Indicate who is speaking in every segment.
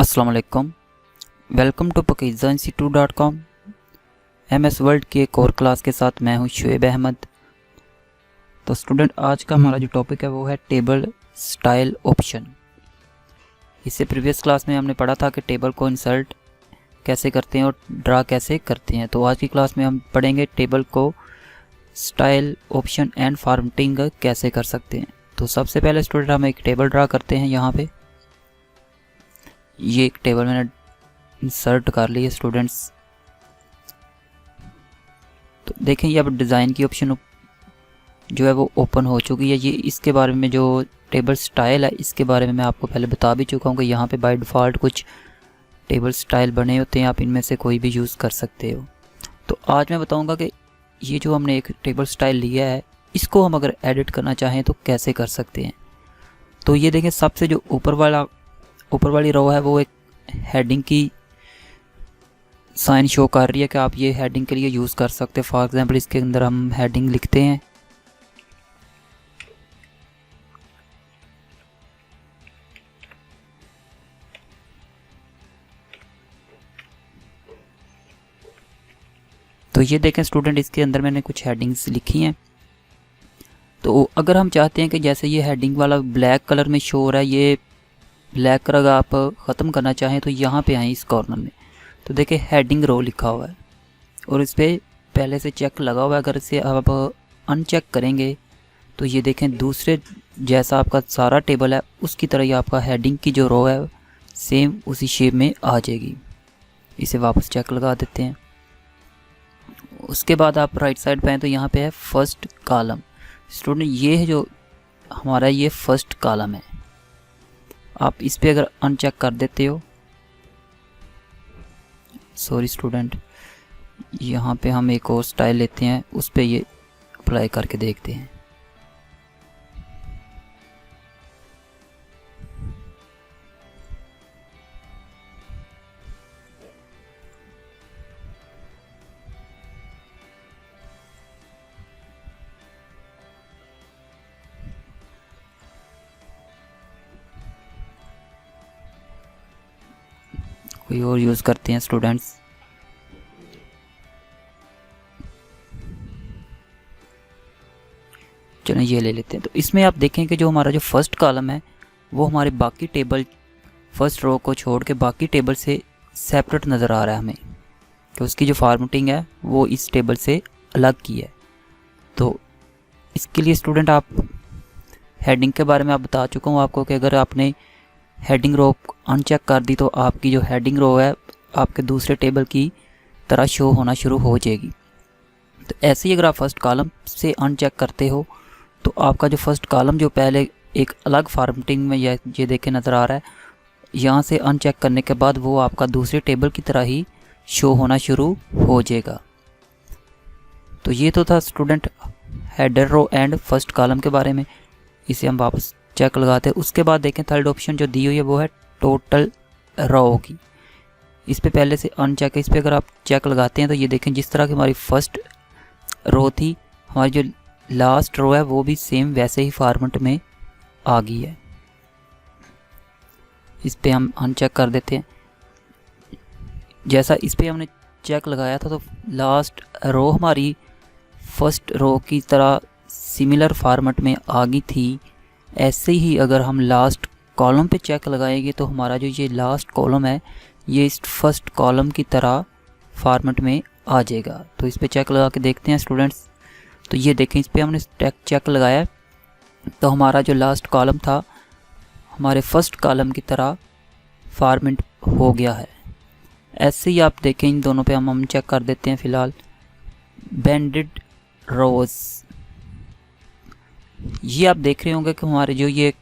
Speaker 1: अस्सलाम वालेकुम। Welcome to pakizainstitute.com। MS world की एक और क्लास के साथ मैं हूं शुएब अहमद। तो स्टूडेंट, आज का हमारा जो टॉपिक है वो है टेबल स्टाइल ऑप्शन। इससे प्रीवियस क्लास में हमने पढ़ा था कि टेबल को इंसर्ट कैसे करते हैं और ड्रा कैसे करते हैं। तो आज की क्लास में हम पढ़ेंगे टेबल को स्टाइल ऑप्शन एंड फॉर्मेटिंग कैसे कर सकते हैं। तो सबसे पहले स्टूडेंट हम एक टेबल ड्रा करते हैं। यहाँ पे ये एक टेबल मैंने इंसर्ट कर ली है स्टूडेंट्स। तो देखें ये अब डिज़ाइन की ऑप्शन जो है वो ओपन हो चुकी है। ये इसके बारे में जो टेबल स्टाइल है इसके बारे में मैं आपको पहले बता भी चुका हूँ कि यहाँ पे बाय डिफ़ॉल्ट कुछ टेबल स्टाइल बने होते हैं, आप इनमें से कोई भी यूज़ कर सकते हो। तो आज मैं बताऊँगा कि ये जो हमने एक टेबल स्टाइल लिया है इसको हम अगर एडिट करना चाहें तो कैसे कर सकते हैं। तो ये देखें, सबसे जो ऊपर वाली रो है वो एक हेडिंग की साइन शो कर रही है कि आप ये हेडिंग के लिए यूज़ कर सकते हैं। फॉर एग्जांपल इसके अंदर हम हेडिंग लिखते हैं। तो ये देखें स्टूडेंट, इसके अंदर मैंने कुछ हेडिंग्स लिखी हैं। तो अगर हम चाहते हैं कि जैसे ये हेडिंग वाला ब्लैक कलर में शो हो रहा है, ये ब्लैक कलर आप ख़त्म करना चाहें तो यहाँ पे आएँ इस कॉर्नर में। तो देखिए हेडिंग रो लिखा हुआ है और इस पर पहले से चेक लगा हुआ है। अगर इसे आप अनचेक करेंगे तो ये देखें दूसरे जैसा आपका सारा टेबल है उसकी तरह ही आपका हेडिंग की जो रो है सेम उसी शेप में आ जाएगी। इसे वापस चेक लगा देते हैं। उसके बाद आप राइट साइड पे हैं तो यहाँ पे है फर्स्ट कॉलम। स्टूडेंट ये है जो हमारा ये फर्स्ट कॉलम है। आप इस पे अगर अनचेक कर देते हो, सॉरी स्टूडेंट, यहाँ पे हम एक और स्टाइल लेते हैं, उस पे ये अप्लाई करके देखते हैं। कोई और यूज़ करते हैं स्टूडेंट्स। चलो ये ले लेते हैं। तो इसमें आप देखें कि जो हमारा जो फर्स्ट कॉलम है वो हमारे बाकी टेबल फर्स्ट रो को छोड़ के बाकी टेबल से सेपरेट नज़र आ रहा है हमें, कि उसकी जो फॉर्मेटिंग है वो इस टेबल से अलग की है। तो इसके लिए स्टूडेंट आप हेडिंग के बारे में आप बता चुका हूँ आपको कि अगर आपने हेडिंग रो अनचेक कर दी तो आपकी जो हेडिंग रो है आपके दूसरे टेबल की तरह शो होना शुरू हो जाएगी। तो ऐसे ही अगर आप फर्स्ट कॉलम से अनचेक करते हो तो आपका जो फर्स्ट कॉलम जो पहले एक अलग फॉर्मेटिंग में ये देखे नज़र आ रहा है, यहाँ से अनचेक करने के बाद वो आपका दूसरे टेबल की तरह ही शो होना शुरू हो जाएगा। तो ये तो था student header row and first column के बारे में। इसे हम वापस चेक लगाते हैं। उसके बाद देखें थर्ड ऑप्शन जो दी हुई है वो है टोटल रो की। इस पे पहले से अनचेक है, इस पे अगर आप चेक लगाते हैं तो ये देखें जिस तरह की हमारी फर्स्ट रो थी, हमारी जो लास्ट रो है वो भी सेम वैसे ही फॉर्मेट में आ गई है। इस पे हम अनचेक कर देते हैं। जैसा इस पे हमने चेक लगाया था तो लास्ट रो हमारी फर्स्ट रो की तरह सिमिलर फॉर्मेट में आ गई थी। ऐसे ही अगर हम लास्ट कॉलम पे चेक लगाएंगे तो हमारा जो ये लास्ट कॉलम है ये इस फर्स्ट कॉलम की तरह फॉर्मेट में आ जाएगा। तो इस पे चेक लगा के देखते हैं स्टूडेंट्स। तो ये देखें इस पे हमने चेक लगाया तो हमारा जो लास्ट कॉलम था हमारे फर्स्ट कॉलम की तरह फॉर्मेट हो गया है। ऐसे ही आप देखें इन दोनों पे हम चेक कर देते हैं। फ़िलहाल बैंडेड रोज़, ये आप देख रहे होंगे कि हमारे जो ये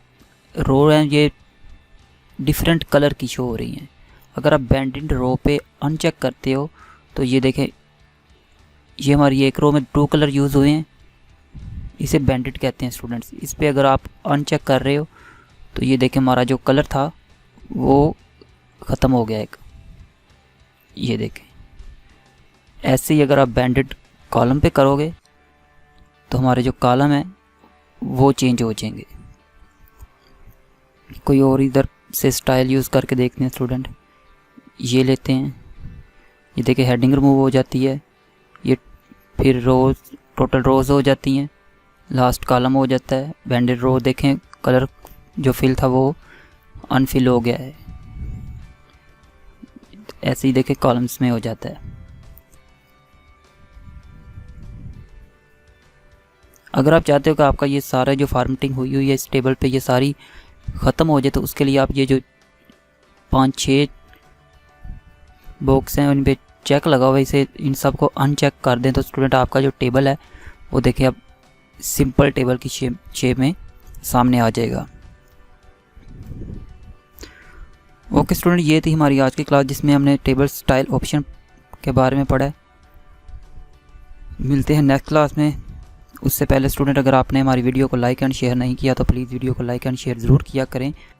Speaker 1: रो हैं ये डिफरेंट कलर की शो हो रही हैं। अगर आप बैंडेड रो पे अनचेक करते हो तो ये देखें ये हमारी एक रो में 2 कलर यूज़ हुए हैं, इसे बैंडेड कहते हैं स्टूडेंट्स। इस पे अगर आप अनचेक कर रहे हो तो ये देखें हमारा जो कलर था वो ख़त्म हो गया एक, ये देखें। ऐसे ही अगर आप बैंडेड कॉलम पे करोगे तो हमारे जो कॉलम है वो चेंज हो जाएंगे। कोई और इधर से स्टाइल यूज़ करके देखते हैं स्टूडेंट। ये लेते हैं, ये देखिए हेडिंग रिमूव हो जाती है, ये फिर रोज टोटल रोज हो जाती हैं, लास्ट कॉलम हो जाता है। बैंडेड रो देखें कलर जो फिल था वो अनफिल हो गया है। ऐसे ही देखें कॉलम्स में हो जाता है। अगर आप चाहते हो कि आपका ये सारा जो फॉर्मेटिंग हुई है इस टेबल पे ये सारी ख़त्म हो जाए, तो उसके लिए आप ये जो 5-6 बॉक्स हैं उन पे चेक लगा हुआ है, इसे इन सब को अनचेक कर दें तो स्टूडेंट आपका जो टेबल है वो देखिए अब सिंपल टेबल की शेप में सामने आ जाएगा। ओके स्टूडेंट, ये थी हमारी आज की क्लास जिसमें हमने टेबल स्टाइल ऑप्शन के बारे में पढ़ा है। मिलते हैं नेक्स्ट क्लास में। उससे पहले स्टूडेंट अगर आपने हमारी वीडियो को लाइक एंड शेयर नहीं किया तो प्लीज़ वीडियो को लाइक एंड शेयर ज़रूर किया करें।